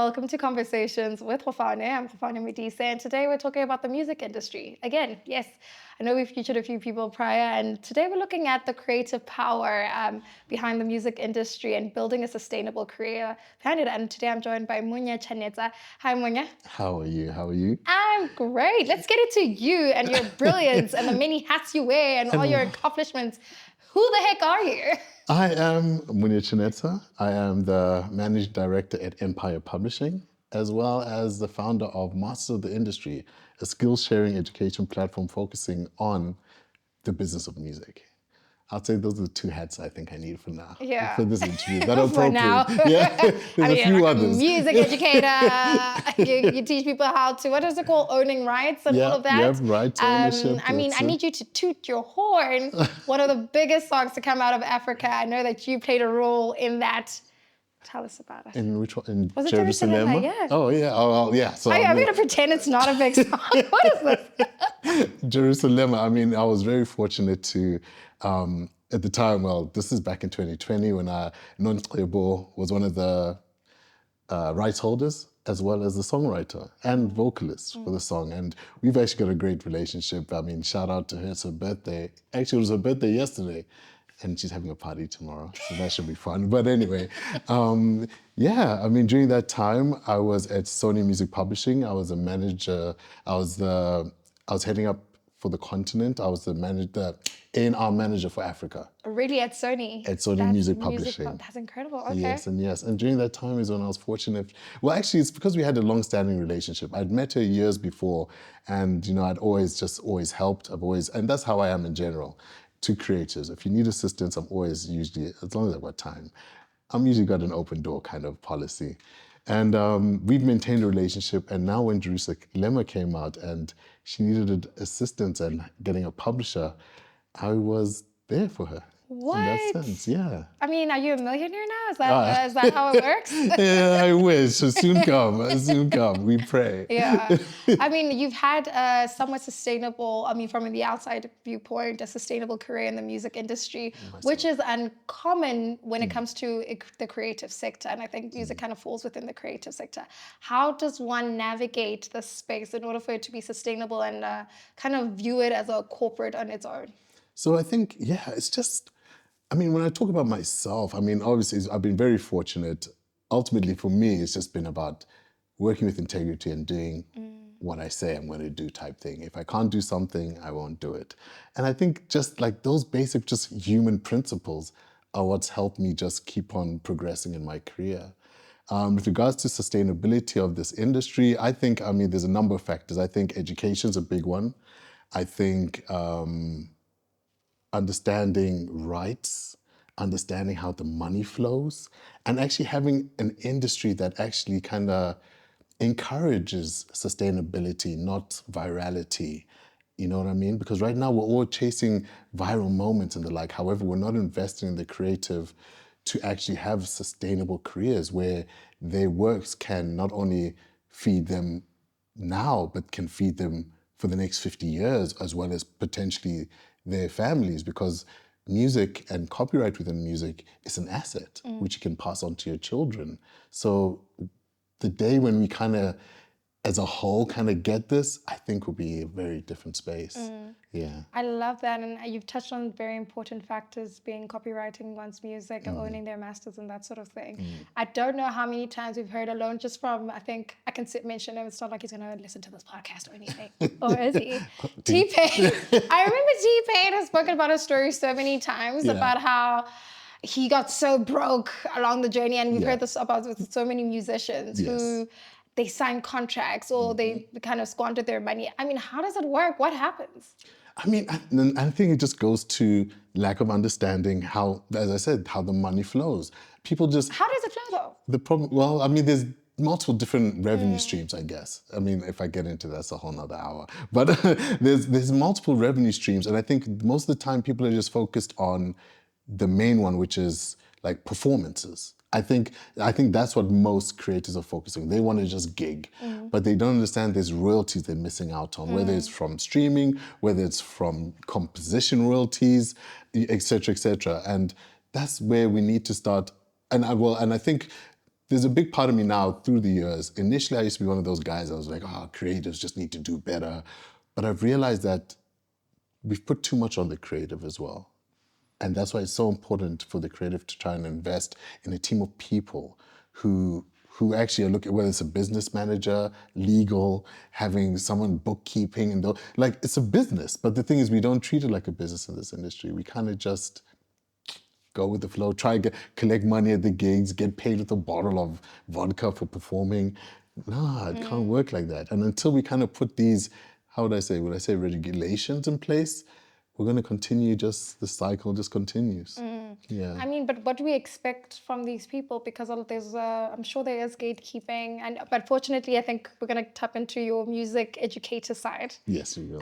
welcome to Conversations with Hofane. I'm Hofane Medisa, and today we're talking about the music industry. Again, yes, I know we've featured a few people prior, and today we're looking at the creative power behind the music industry and building a sustainable career behind it. And today I'm joined by Munya Chanetsa. Hi, Munya. How are you? How are you? I'm great. Let's get into you and your brilliance and the many hats you wear and all your accomplishments. Who the heck are you? I am Munya Chanetsa. I am the Managing Director at Empire Publishing, as well as the founder of Masters of the Industry, a skills sharing education platform focusing on the business of music. I'd say those are the two hats I think I need for now. Yeah. For this interview. That are For now. appropriate. Yeah. There's a few like others. A music educator. you teach people how to, what is it called? Owning rights and all of that. Yep, rights, ownership. I need you to toot your horn. One of the biggest songs to come out of Africa. I know that you played a role in that. Tell us about it. In which one? In Was it Jerusalem? Yeah. Oh, yeah. Oh, yeah. So I'm going to pretend it's not a big song. What is this? Jerusalem. I mean, I was very fortunate to, at the time, well, this is back in 2020 when Non Klebo was one of the rights holders as well as the songwriter and vocalist for the song. And we've actually got a great relationship. I mean, shout out to her. It's her birthday. Actually, it was her birthday yesterday. And she's having a party tomorrow, so that should be fun. But anyway, yeah, I mean, during that time, I was at Sony Music Publishing. I was a manager. I was heading up for the continent. I was the A&R manager for Africa. Really, at Sony? At Sony Music Publishing. That's incredible, okay. Yes. And during that time is when I was fortunate. Well, actually, it's because we had a long-standing relationship. I'd met her years before, and, you know, I'd always helped. And that's how I am in general. To creators. If you need assistance, I'm always usually, as long as I've got time, I'm usually got an open door kind of policy. And we've maintained a relationship. And now when Jerusalem came out and she needed assistance and getting a publisher, I was there for her. What? In that sense, yeah. I mean, are you a millionaire now? Is that how it works? Yeah, I wish. Soon come. We pray. Yeah. I mean, you've had a somewhat sustainable, I mean, from the outside viewpoint, a sustainable career in the music industry, which is uncommon when it comes to the creative sector. And I think music kind of falls within the creative sector. How does one navigate this space in order for it to be sustainable and kind of view it as a corporate on its own? So I think, yeah, it's just, I mean, when I talk about myself, I mean, obviously, I've been very fortunate. Ultimately, for me, it's just been about working with integrity and doing what I say I'm going to do type thing. If I can't do something, I won't do it. And I think just like those basic, just human principles are what's helped me just keep on progressing in my career. With regards to sustainability of this industry, I think, I mean, there's a number of factors. I think education's a big one. I think understanding rights, understanding how the money flows, and actually having an industry that actually kind of encourages sustainability, not virality. You know what I mean? Because right now we're all chasing viral moments and the like. However, we're not investing in the creative to actually have sustainable careers where their works can not only feed them now, but can feed them for the next 50 years, as well as potentially their families, because music and copyright within music is an asset which you can pass on to your children. So the day when we kind of, as a whole, kind of get this, I think will be a very different space. Yeah. I love that. And you've touched on very important factors being copywriting one's music and owning their masters and that sort of thing. I don't know how many times we've heard alone just from, I think I can mention him. It's not like he's going to listen to this podcast or anything. Or is he? T-Pain. I remember T-Pain has spoken about his story so many times about how he got so broke along the journey. And we've heard this about with so many musicians who they sign contracts or they kind of squandered their money. I mean, how does it work? What happens? I mean, I think it just goes to lack of understanding how, as I said, how the money flows. People just... How does it flow though? The problem, well, I mean, there's multiple different revenue streams, I guess. I mean, if I get into that's a whole nother hour. But there's multiple revenue streams. And I think most of the time people are just focused on the main one, which is like performances. I think that's what most creators are focusing. They want to just gig, but they don't understand there's royalties they're missing out on, whether it's from streaming, whether it's from composition royalties, et cetera, et cetera. And that's where we need to start. And I think there's a big part of me now through the years. Initially, I used to be one of those guys. I was like, creatives just need to do better. But I've realized that we've put too much on the creative as well. And that's why it's so important for the creative to try and invest in a team of people who actually are looking, whether it's a business manager, legal, having someone bookkeeping, and like it's a business. But the thing is, we don't treat it like a business in this industry. We kind of just go with the flow, try and collect money at the gigs, get paid with a bottle of vodka for performing. Nah, it can't work like that. And until we kind of put these, would I say regulations in place, we're going to continue the cycle just continues. Yeah. I mean, but what do we expect from these people? Because there's, I'm sure there is gatekeeping, but fortunately, I think we're going to tap into your music educator side. Yes, we will.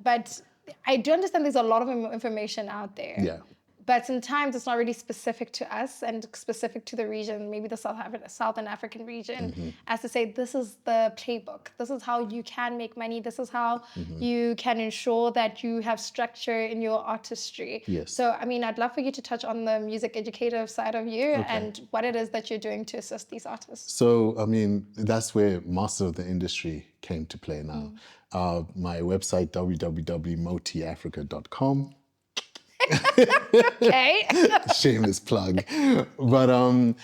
But I do understand there's a lot of information out there. Yeah. But sometimes it's not really specific to us and specific to the region, maybe the Southern African region, as to say, this is the playbook. This is how you can make money. This is how you can ensure that you have structure in your artistry. Yes. So, I mean, I'd love for you to touch on the music educative side of you and what it is that you're doing to assist these artists. So, I mean, that's where Master of the Industry came to play now. My website, www.motiafrica.com. Okay. Shameless plug. But, and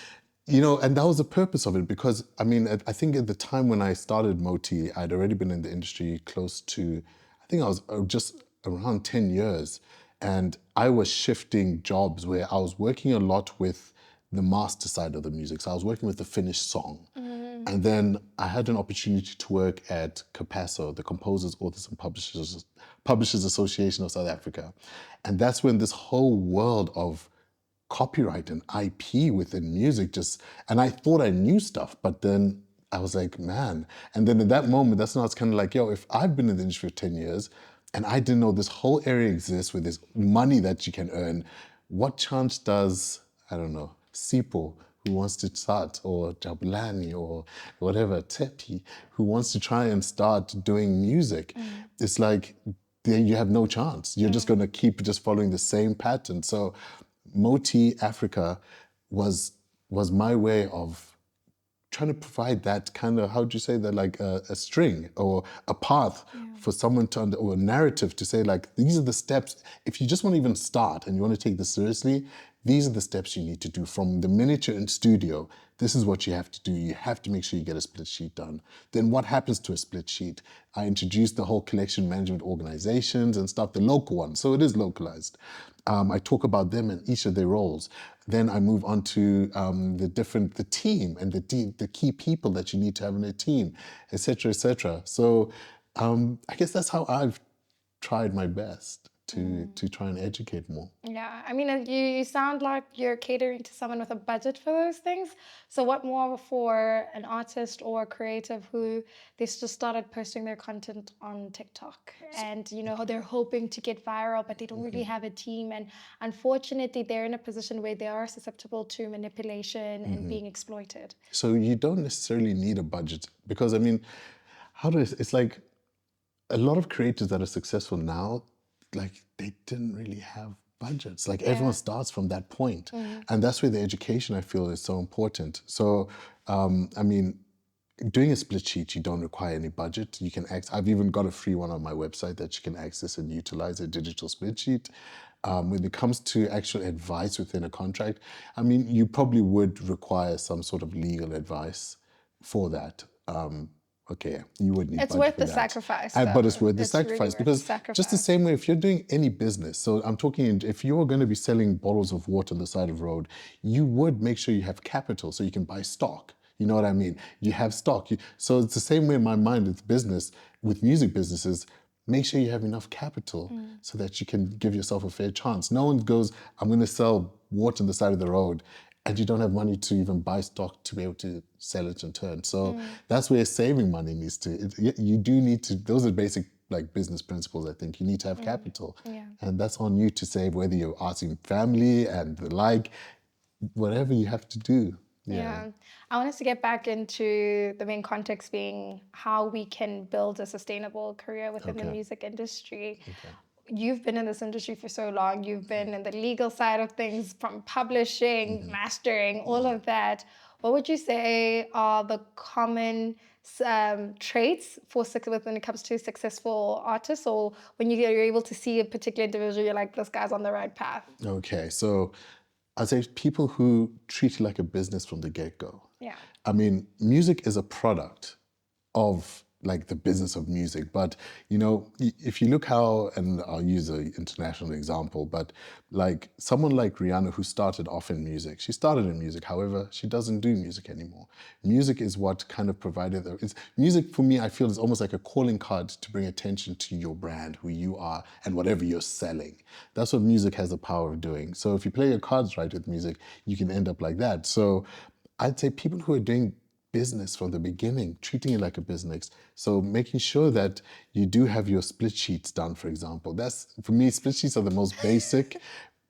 that was the purpose of it because, I mean, I think at the time when I started Moti, I'd already been in the industry close to, I think I was just around 10 years. And I was shifting jobs where I was working a lot with the master side of the music. So I was working with the finished song. And then I had an opportunity to work at CAPASO, the Composers, Authors and Publishers Association of South Africa. And that's when this whole world of copyright and IP within music and I thought I knew stuff, but then I was like, man. And then at that moment, that's when I was kind of like, yo, if I've been in the industry for 10 years and I didn't know this whole area exists with this money that you can earn, what chance does, I don't know, Sipo, who wants to start, or Jabulani, or whatever, Tepi, who wants to try and start doing music? It's like, you have no chance. You're just going to keep just following the same pattern. So Moti Africa was my way of trying to provide that kind of, how do you say that, like a string or a path for someone to, or a narrative to say, like, these are the steps. If you just want to even start and you want to take this seriously, these are the steps you need to do from the minute you're in studio. This is what you have to do. You have to make sure you get a split sheet done. Then what happens to a split sheet? I introduced the whole collection management organizations and stuff, the local ones. So it is localized. I talk about them and each of their roles. Then I move on to the team and the key people that you need to have in a team, et cetera, et cetera. So I guess that's how I've tried my best to try and educate more. Yeah, I mean, you sound like you're catering to someone with a budget for those things. So what more for an artist or a creative who they just started posting their content on TikTok and, they're hoping to get viral, but they don't really have a team. And unfortunately, they're in a position where they are susceptible to manipulation and being exploited. So you don't necessarily need a budget because, I mean, it's like a lot of creators that are successful now, like they didn't really have budgets. Like everyone starts from that point. And that's where the education I feel is so important. So, I mean, doing a split sheet, you don't require any budget. You can I've even got a free one on my website that you can access and utilize, a digital split sheet. When it comes to actual advice within a contract, I mean, you probably would require some sort of legal advice for that. Okay, you would need It's budget worth for the that. sacrifice. But it's worth the It's really sacrifice worth because the sacrifice. just the same way, if you're doing any business, so I'm talking, if you're going to be selling bottles of water on the side of the road, you would make sure you have capital so you can buy stock. You know what I mean? You have stock. So it's the same way in my mind with business, with music businesses. Make sure you have enough capital so that you can give yourself a fair chance. No one goes, I'm going to sell water on the side of the road, and you don't have money to even buy stock to be able to sell it in turn. So that's where saving money needs to, you do need to, those are basic like business principles, I think. You need to have capital. Yeah. And that's on you to save, whether you're asking family and the like, whatever you have to do. Yeah. I want us to get back into the main context being how we can build a sustainable career within the music industry. You've been in this industry for so long. You've been in the legal side of things, from publishing, mastering, all of that. what would you say are the common traits when it comes to successful artists, or when you're able to see a particular individual, you're like, this guy's on the right path? Okay, so I'd say people who treat it like a business from the get-go. Yeah. I mean, music is a product of like the business of music. But you know, if you look how, and I'll use an international example, but like someone like Rihanna who started off in music, she started in music, however, she doesn't do music anymore. Music is what kind of provided her, it's music for me, I feel is almost like a calling card to bring attention to your brand, who you are, and whatever you're selling. That's what music has the power of doing. So if you play your cards right with music, you can end up like that. So I'd say people who are doing business from the beginning, treating it like a business. So making sure that you do have your split sheets done, for example. That's, for me, split sheets are the most basic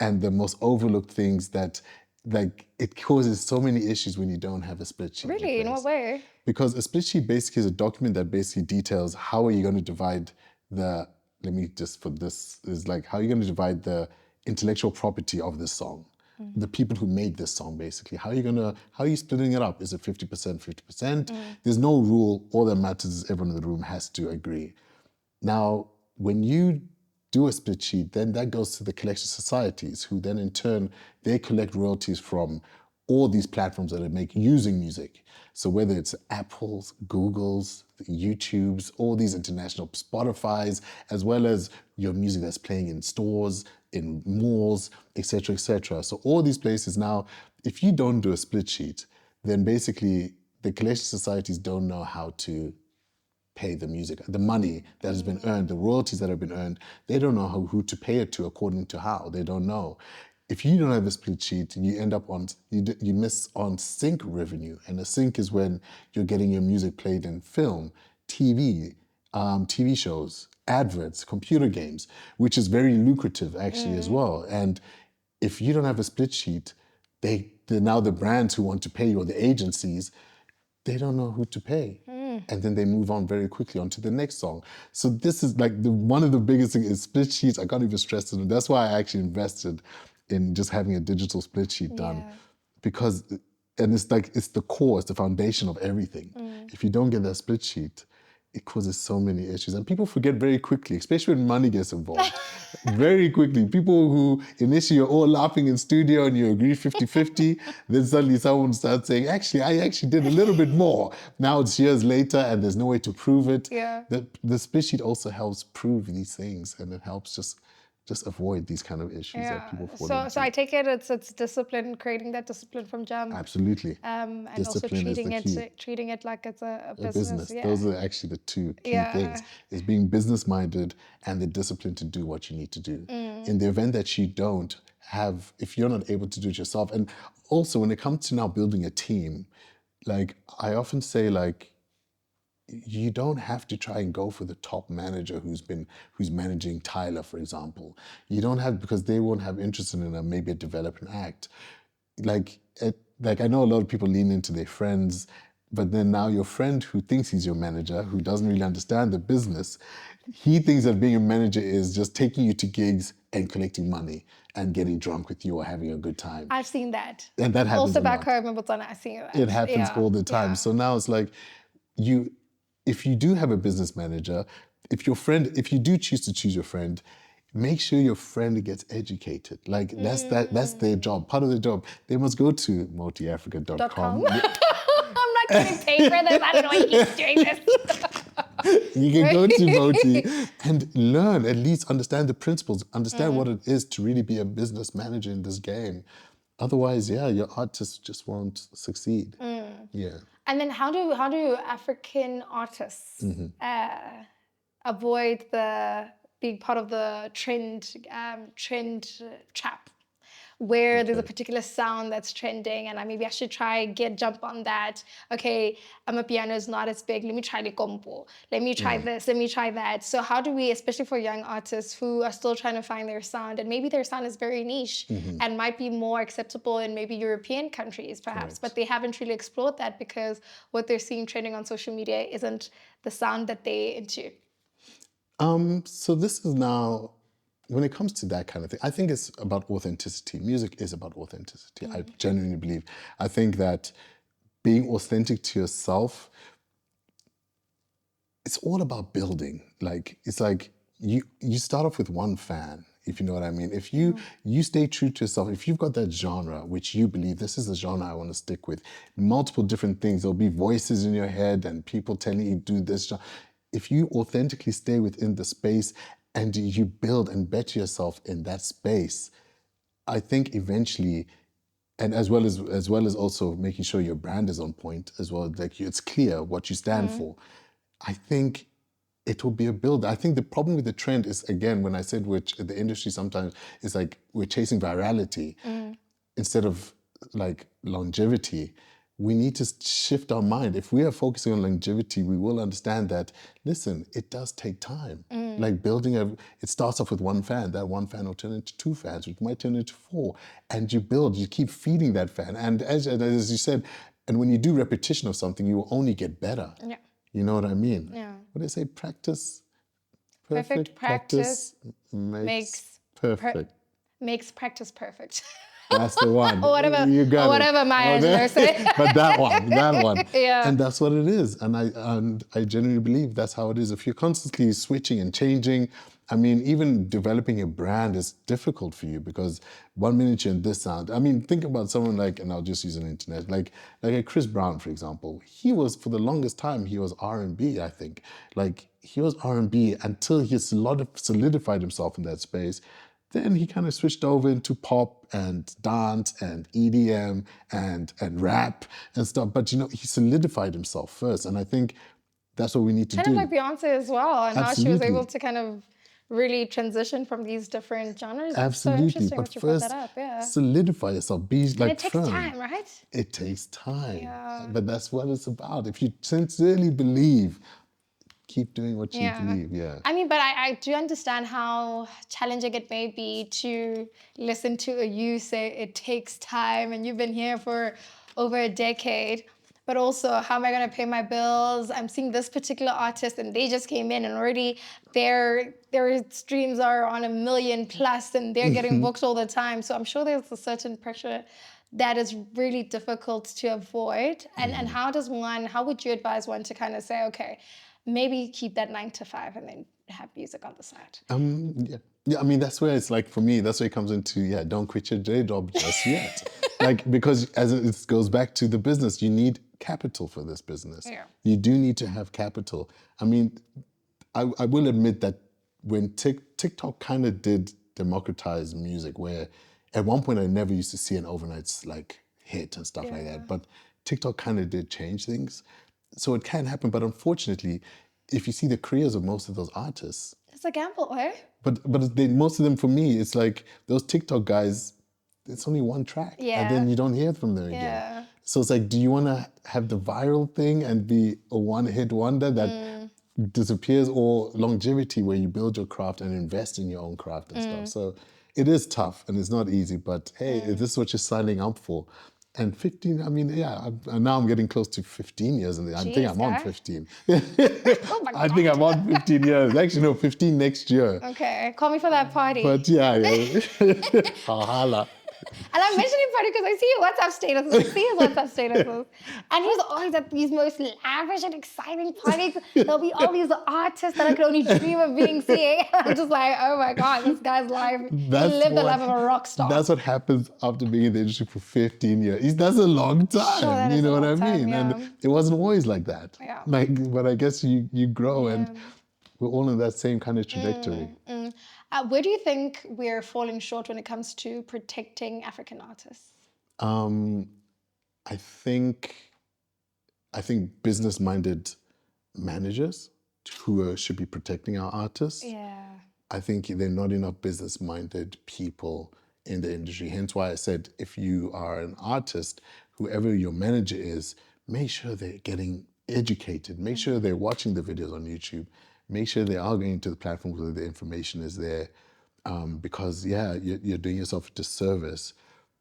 and the most overlooked things that, like, it causes so many issues when you don't have a split sheet in Really? In what place. way? Because a split sheet basically is a document that basically details how are you going to divide the, let me just, for this, is like, how are you going to divide the intellectual property of this song? The people who made this song, basically. How are you splitting it up? Is it 50%, 50%? There's no rule. All that matters is everyone in the room has to agree. Now, when you do a split sheet, then that goes to the collection societies, who then in turn, they collect royalties from all these platforms that are using music. So whether it's Apple's, Google's, YouTube's, all these international Spotify's, as well as your music that's playing in stores, in malls, etc., etc. So all these places now, if you don't do a split sheet, then basically the collection societies don't know how to pay the music, the money that has been earned, the royalties that have been earned. They don't know who to pay it to according to how. They don't know. If you don't have a split sheet, you end up on, you miss on sync revenue. And a sync is when you're getting your music played in film, TV, TV shows, adverts, computer games, which is very lucrative actually as well. And if you don't have a split sheet, now the brands who want to pay you, or the agencies, they don't know who to pay. And then they move on very quickly on to the next song. So this is like one of the biggest things is split sheets. I can't even stress it. That's why I actually invested in just having a digital split sheet done. Yeah. Because, and it's like, it's the core, it's the foundation of everything. If you don't get that split sheet, it causes so many issues. And people forget very quickly, especially when money gets involved. Very quickly. People who initially you're all laughing in studio and you agree 50-50, then suddenly someone starts saying, actually, I actually did a little bit more. Now it's years later and there's no way to prove it. Yeah. The split sheet also helps prove these things, and it helps just avoid these kind of issues that Yeah. people fall So into. I take it it's discipline, creating that discipline from jump. Absolutely. And also Discipline is the key. treating it like it's a A business. business. Yeah. Those are actually the two key Yeah. things, is being business minded and the discipline to do what you need to do. In the event that you don't have, if you're not able to do it yourself, and also when it comes to now building a team, like I often say, like, you don't have to try and go for the top manager who's managing Tyler, for example. You don't have, because they won't have interest in a maybe a developing act. Like I know a lot of people lean into their friends, but then now your friend who thinks he's your manager, who doesn't really understand the business, he thinks that being a manager is just taking you to gigs and collecting money and getting drunk with you or having a good time. I've seen that. And that happens Also a back lot. home in Botswana, I've seen that. It happens Yeah. all the time. Yeah. So now it's like, if you do have a business manager, if you do choose to choose your friend, make sure your friend gets educated. Like that's their job. Part of their job. They must go to multiafrica.com. I'm not getting paid for this. I don't know why he's doing this. You can go to Moti and learn, at least understand the principles, understand what it is to really be a business manager in this game. Otherwise, yeah, your artists just won't succeed. Yeah. And then how do African artists avoid the being part of the trend trap, where there's a particular sound that's trending and maybe I should try jump on that. Okay, piano is not as big. Let me try the compo. Let me try this. Let me try that. So how do we, especially for young artists who are still trying to find their sound, and maybe their sound is very niche and might be more acceptable in maybe European countries perhaps, but they haven't really explored that because what they're seeing trending on social media isn't the sound that they're into. So this is now, when it comes to that kind of thing, I think it's about authenticity. Music is about authenticity. I genuinely believe. I think that being authentic to yourself, it's all about building. Like, it's like you start off with one fan, if you know what I mean. If you stay true to yourself, if you've got that genre which you believe this is the genre I want to stick with, multiple different things, there'll be voices in your head and people telling you do this. If you authentically stay within the space and you build and better yourself in that space, I think eventually, and as well as also making sure your brand is on point as well, like it's clear what you stand for. I think it will be a build. I think the problem with the trend is, again, when I said which the industry sometimes is like we're chasing virality instead of like longevity. We need to shift our mind. If we are focusing on longevity, we will understand that, listen, it does take time. Like building it starts off with one fan. That one fan will turn into 2 fans, which might turn into 4. And you build, you keep feeding that fan. And as you said, and when you do repetition of something, you will only get better. Yeah. You know what I mean? Yeah. What do they say? Practice Perfect practice makes per- perfect. makes practice perfect. That's the one. Or whatever, You got or whatever it. Maya Angelou say. But that one. Yeah. And that's what it is. And I genuinely believe that's how it is. If you're constantly switching and changing, I mean, even developing a brand is difficult for you because 1 minute you're in this sound. I mean, think about someone like, and I'll just use an internet, like a Chris Brown, for example. He was, for the longest time, he was R&B, I think. Like, he was R&B until he solidified himself in that space. Then he kind of switched over into pop and dance and EDM and rap and stuff. But, he solidified himself first. And I think that's what we need to Kind do. of like Beyonce as well, and how she was Absolutely. able to kind of really transition from these different genres. It's so Absolutely. interesting But that you brought first, that up. Yeah. solidify yourself. Be And like it takes firm. time, right? It takes time. Yeah. But that's what it's about. If you sincerely believe, keep doing what you believe. Yeah. I mean, but I do understand how challenging it may be to listen to you say it takes time and you've been here for over a decade. But also, how am I going to pay my bills? I'm seeing this particular artist and they just came in and already their streams are on 1 million plus and they're getting booked all the time. So I'm sure there's a certain pressure that is really difficult to avoid. And how would you advise one to kind of say, okay, maybe keep that 9 to 5 and then have music on the side? Yeah. Yeah, I mean, that's where it's like, for me, that's where it comes into, don't quit your day job just yet. Like, because as it goes back to the business, you need capital for this business. Yeah. You do need to have capital. I mean, I will admit that when TikTok kind of did democratize music, where at one point I never used to see an overnight like hit and stuff like that, but TikTok kind of did change things. So it can happen, but unfortunately, if you see the careers of most of those artists, It's a gamble, eh? but most of them, for me, it's like those TikTok guys, it's only one track. Yeah. And then you don't hear from them again. Yeah. So it's like, do you want to have the viral thing and be a one-hit wonder that disappears, or longevity where you build your craft and invest in your own craft and stuff? So it is tough and it's not easy, but hey, if this is what you're signing up for. And 15, I mean, now I'm getting close to 15 years, and I think I'm on 15. Oh my I God. think I'm on 15 years. Actually, no, 15 next year. Okay, call me for that party. But Holla. And I'm mentioning party because I see your WhatsApp statuses. I see his WhatsApp statuses. And he's always at these most lavish and exciting parties. There'll be all these artists that I could only dream of being seeing. I'm just like, oh my God, this guy's life. He lived the life of a rock star. That's what happens after being in the industry for 15 years. That's a long time. Sure, that you is know a what I long time, mean? yeah. And it wasn't always like that. Yeah. But I guess you grow, and we're all in that same kind of trajectory. Where do you think we're falling short when it comes to protecting African artists? I think business-minded managers who should be protecting our artists. Yeah. I think there are not enough business-minded people in the industry. Hence why I said, if you are an artist, whoever your manager is, make sure they're getting educated. Make sure they're watching the videos on YouTube. Make sure they are going to the platforms where the information is there. Because, you're doing yourself a disservice.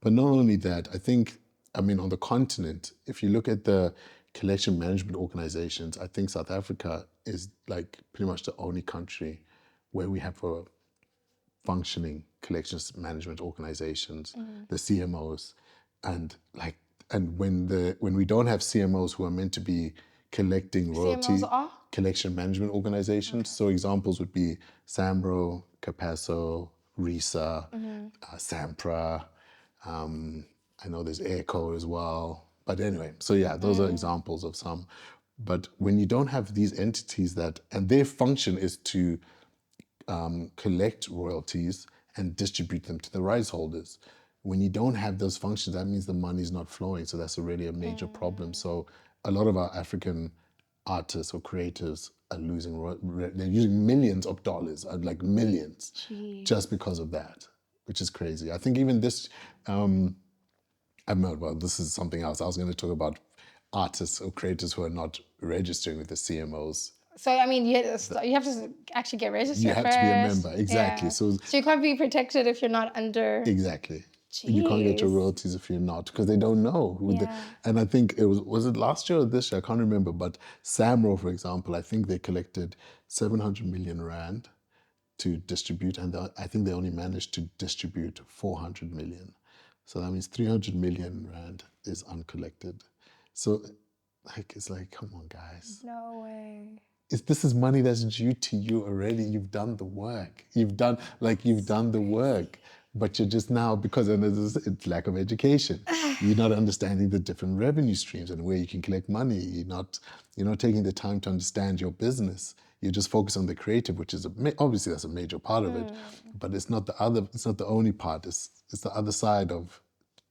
But not only that, on the continent, if you look at the collection management organizations, I think South Africa is like pretty much the only country where we have a functioning collections management organizations, the CMOs, and like and when we don't have CMOs who are meant to be collecting CMOs royalty, are? collection management organizations. So examples would be Sambro, Capasso, RISA, Sampra. I know there's Airco as well. But anyway, so yeah, those are examples of some. But when you don't have these entities and their function is to collect royalties and distribute them to the rights holders. When you don't have those functions, that means the money's not flowing. So that's really a major problem. So a lot of our African artists or creators are losing, they're using millions of dollars, like millions, just because of that, which is crazy. I think even this, I don't know, well, this is something else. I was going to talk about artists or creators who are not registering with the CMOs. So, I mean, you have to actually get registered You have first. to be a member, exactly. Yeah. So you can't be protected if you're not under. exactly. You can't get your Jeez. royalties if you're not, because they don't know who and I think was it last year or this year? I can't remember. But Samro, for example, I think they collected 700 million rand to distribute, and I think they only managed to distribute 400 million. So that means 300 million rand is uncollected. So it's like, come on, guys. No way. This is money that's due to you already. You've done the work. You've done the work, but you're just now, because it's lack of education. You're not understanding the different revenue streams and where you can collect money. You're not taking the time to understand your business. You're just focused on the creative, which is obviously that's a major part of it, but it's not the only part. It's the other side of.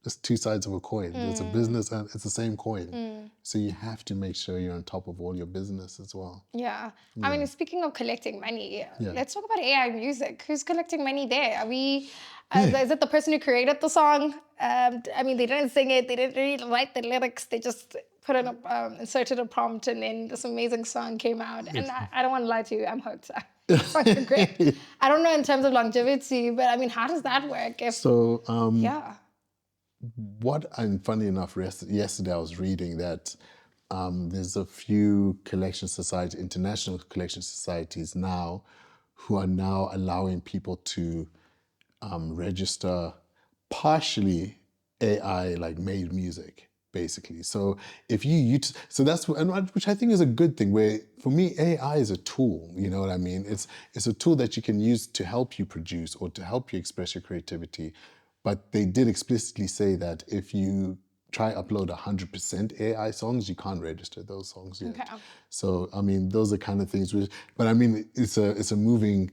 There's two sides of a coin. There's a business and it's the same coin. So you have to make sure you're on top of all your business as well. Yeah. I mean, speaking of collecting money, let's talk about AI music. Who's collecting money there? Are we, is it the person who created the song? I mean, they didn't sing it. They didn't really write the lyrics. They just inserted a prompt, and then this amazing song came out. And I don't want to lie to you, I'm hooked. It's great. I don't know in terms of longevity, but I mean, how does that work? Yeah. And funny enough, yesterday I was reading that there's a few international collection societies now, who are now allowing people to register partially AI like made music, basically. So if you use, which I think is a good thing. Where for me, AI is a tool. You know what I mean? It's a tool that you can use to help you produce or to help you express your creativity. But they did explicitly say that if you try upload 100% AI songs, you can't register those songs yet. Okay. So I mean, those are kind of things. But I mean, it's a moving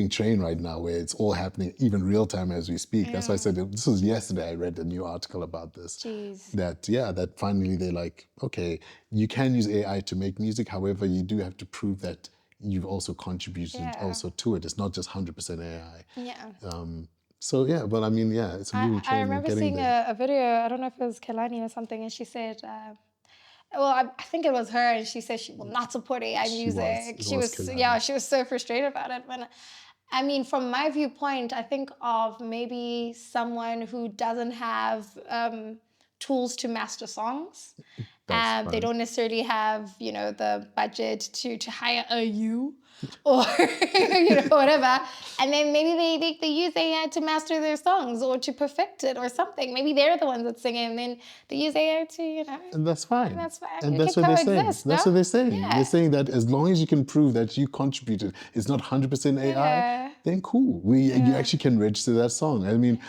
train right now, where it's all happening, even real time as we speak. Yeah. That's why I said this was yesterday. I read a new article about this. Jeez. That finally they're like, okay, you can use AI to make music. However, you do have to prove that you've also contributed also to it. It's not just 100% AI. Yeah. So yeah, but I mean, yeah, it's a moving train. I remember seeing a video, I don't know if it was Kelani or something, and she said, I think it was her, and she said she will not support AI music. She was so frustrated about it. But I mean, from my viewpoint, I think of maybe someone who doesn't have tools to master songs. They don't necessarily have, the budget to hire a or whatever, and then maybe they use AI to master their songs or to perfect it or something. Maybe they're the ones that sing it, and then they use AI to and that's fine. And that's fine. And that's what they're saying. That's what they're saying. Yeah. They're saying that as long as you can prove that you contributed, it's not 100% AI, then cool. You actually can register that song. I mean,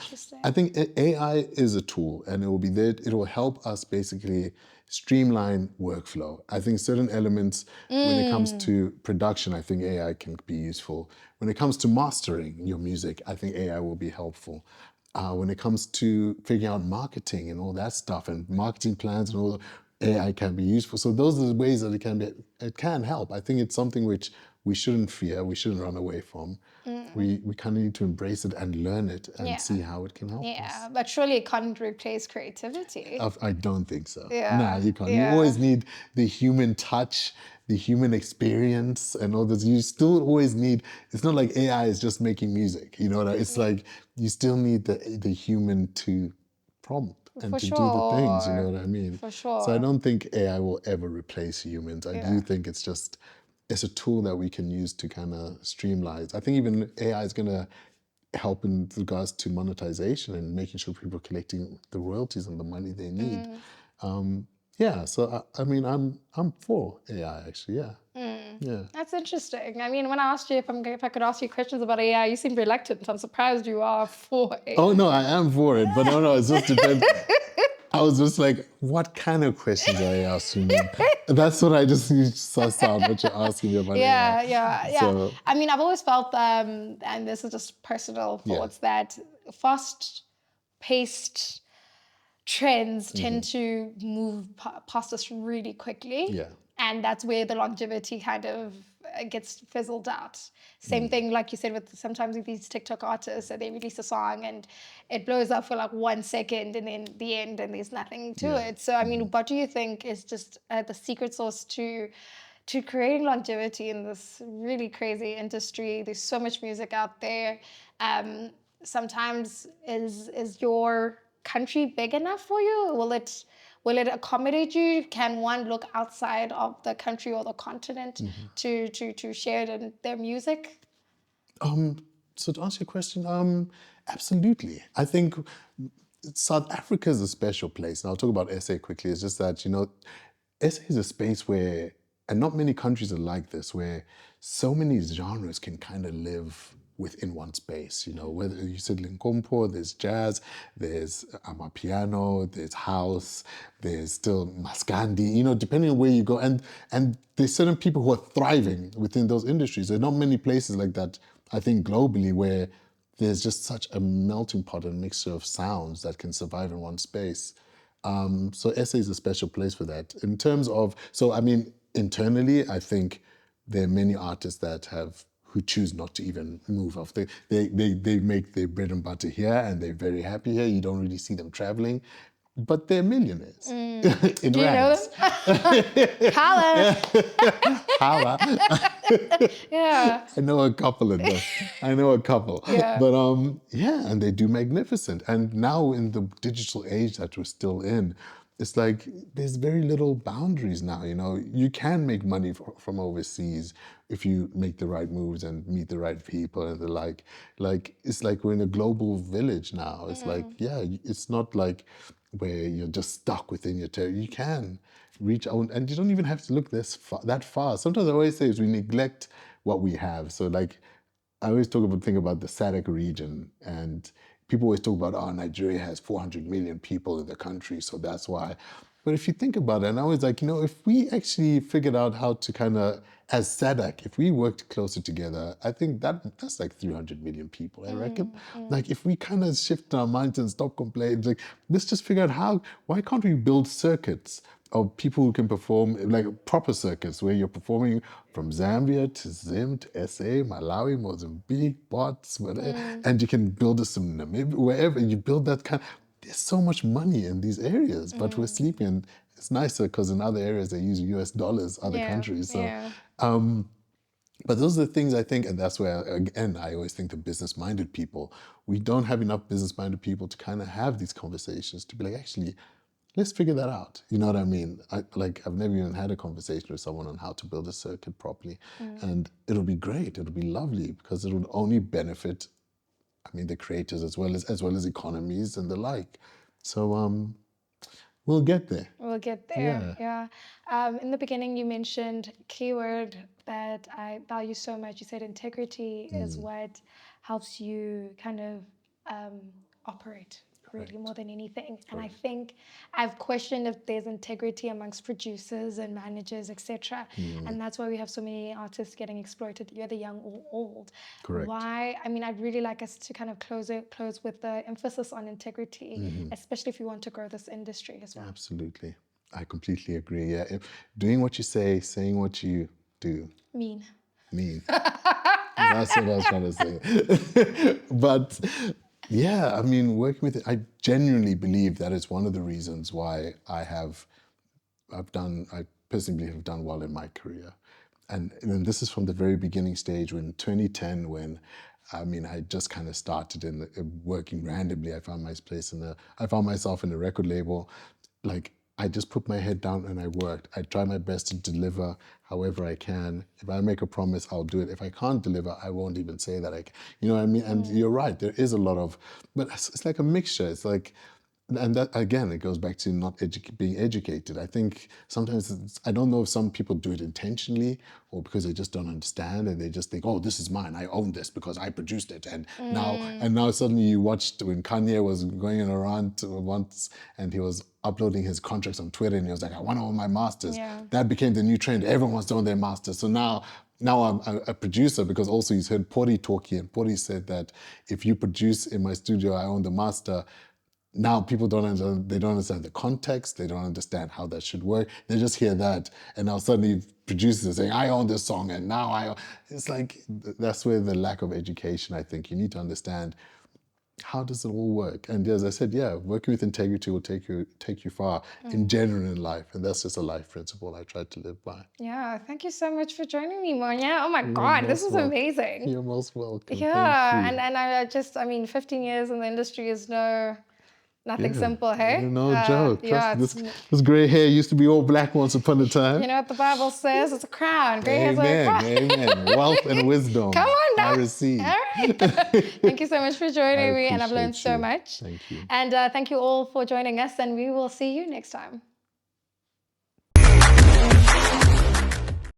I think AI is a tool, and it will be there. It will help us basically streamline workflow. I think certain elements, when it comes to production, I think AI can be useful. When it comes to mastering your music, I think AI will be helpful. When it comes to figuring out marketing and all that stuff, and marketing plans and all, AI can be useful. So those are the ways that it can help. I think it's something which we shouldn't fear, we shouldn't run away from. We kind of need to embrace it and learn it and see how it can help us. Yeah, but surely it can't replace creativity. I don't think so. Yeah. No, you can't. You always need the human touch, the human experience, and all this. You still always need. It's not like AI is just making music. You know, it's like you still need the human to prompt and to do the things. You know what I mean? For sure. So I don't think AI will ever replace humans. I do think it's a tool that we can use to kind of streamline. I think even AI is gonna help in regards to monetization and making sure people are collecting the royalties and the money they need. Yeah, so I mean, I'm for AI actually. Yeah, yeah. That's interesting. I mean, when I asked you if I could ask you questions about AI, you seemed reluctant. I'm surprised you are for AI. Oh no, I am for it, but no, it just depends. I was just like, what kind of questions are you asking me? That's what I just suss out what you're asking me about Yeah, AI. yeah. So I mean, I've always felt, and this is just personal yeah, thoughts, that fast-paced trends tend to move past us really quickly. yeah, And that's where the longevity kind of gets fizzled out. Same thing, like you said, with sometimes with these TikTok artists, so they release a song and it blows up for like 1 second and then the end and there's nothing to yeah. it. So, I mean, what do you think is just the secret sauce to creating longevity in this really crazy industry? There's so much music out there. Sometimes is your country big enough for you? Will it accommodate you? Can one look outside of the country or the continent to share their music? So to answer your question, absolutely. I think South Africa is a special place. And I'll talk about SA quickly. It's just that, SA is a space where, and not many countries are like this, where so many genres can kind of live within one space. Whether you said Linkompo, there's jazz, there's amapiano, there's house, there's still maskandi, depending on where you go. And there's certain people who are thriving within those industries. There are not many places like that, I think, globally, where there's just such a melting pot and mixture of sounds that can survive in one space. So SA is a special place for that. In terms of, so I mean, internally, I think there are many artists who choose not to even move off. They make their bread and butter here and they're very happy here. You don't really see them traveling, but they're millionaires in Do you know rags. them? Holla. Holla. Yeah. I know a couple of them. I know a couple. Yeah. But yeah, and they do magnificent. And now in the digital age that we're still in, it's like there's very little boundaries now. You can make money from overseas if you make the right moves and meet the right people and the like. Like it's like we're in a global village now. It's like, yeah, it's not like where you're just stuck within your territory. You can reach out, and you don't even have to look that far. Sometimes I always say is we neglect what we have. So like I always think about the SADC region, and people always talk about, oh, Nigeria has 400 million people in the country, so that's why. But if you think about it, and I was like, if we actually figured out how to kind of, as SADC, if we worked closer together, I think that's like 300 million people, I reckon. Like if we kind of shift our minds and stop complaining, like let's just figure out why can't we build circuits of people who can perform, like proper circuits where you're performing from Zambia to Zim to SA, Malawi, Mozambique, Botswana, and you can build some Namibia, wherever you build that kind. There's so much money in these areas, but we're sleeping. And it's nicer because in other areas they use US dollars, other countries. So, Yeah. but those are the things I think, and that's where, again, I always think the business-minded people, we don't have enough business-minded people to kind of have these conversations, to be like, actually, let's figure that out. You know what I mean? I've never even had a conversation with someone on how to build a circuit properly. And it'll be great. It'll be lovely because it would only benefit, the creators as well as economies and the like. So we'll get there. We'll get Yeah. there. Yeah. In the beginning, you mentioned keyword that I value so much. You said integrity is what helps you kind of operate really more than anything. And I think I've questioned if there's integrity amongst producers and managers, etc. And that's why we have so many artists getting exploited, whether young or old. Correct. Why? I mean, I'd really like us to kind of close with the emphasis on integrity, especially if you want to grow this industry as well. Absolutely. I completely agree. Yeah. Doing what you say, saying what you do. Mean. That's what I was trying to say. But yeah, working with it, I genuinely believe that is one of the reasons why I personally have done well in my career. And this is from the very beginning stage when 2010, when I just kind of started working randomly. I found myself in a record label. Like I just put my head down and I worked. I try my best to deliver however I can. If I make a promise, I'll do it. If I can't deliver, I won't even say that I can. You know what I mean? And you're right, there is a lot of, but it's like a mixture. It's like, and that again, it goes back to not being educated. I think sometimes I don't know if some people do it intentionally or because they just don't understand and they just think, oh, this is mine. I own this because I produced it. And now suddenly you watched when Kanye was going around once and he was uploading his contracts on Twitter and he was like, I want to own my masters. Yeah. That became the new trend. Everyone wants to own their masters. So now I'm a producer because also he's heard Pori talking and Pori said that if you produce in my studio, I own the master. Now people don't understand, they don't understand the context, they don't understand how that should work. They just hear that and now suddenly producers are saying, I own this song and now it's like, that's where the lack of education, I think. You need to understand how does it all work? And as I said, yeah, working with integrity will take you far in general in life. And that's just a life principle I try to live by. Yeah, thank you so much for joining me, Munya. Oh my You're God, this most is welcome. amazing. You're most welcome. Yeah, Thank you. and I mean, 15 years in the industry is nothing Yeah, simple, hey? no joke. Yeah, Trust me, this gray hair used to be all black once upon a time. you know what the Bible says? It's a crown. Gray hairs are a Amen. crown. Amen. Wealth and wisdom. Come on now. I receive. All right. Thank you so much for joining me, and I've learned appreciate so you. much. Thank you. And thank you all for joining us, and we will see you next time.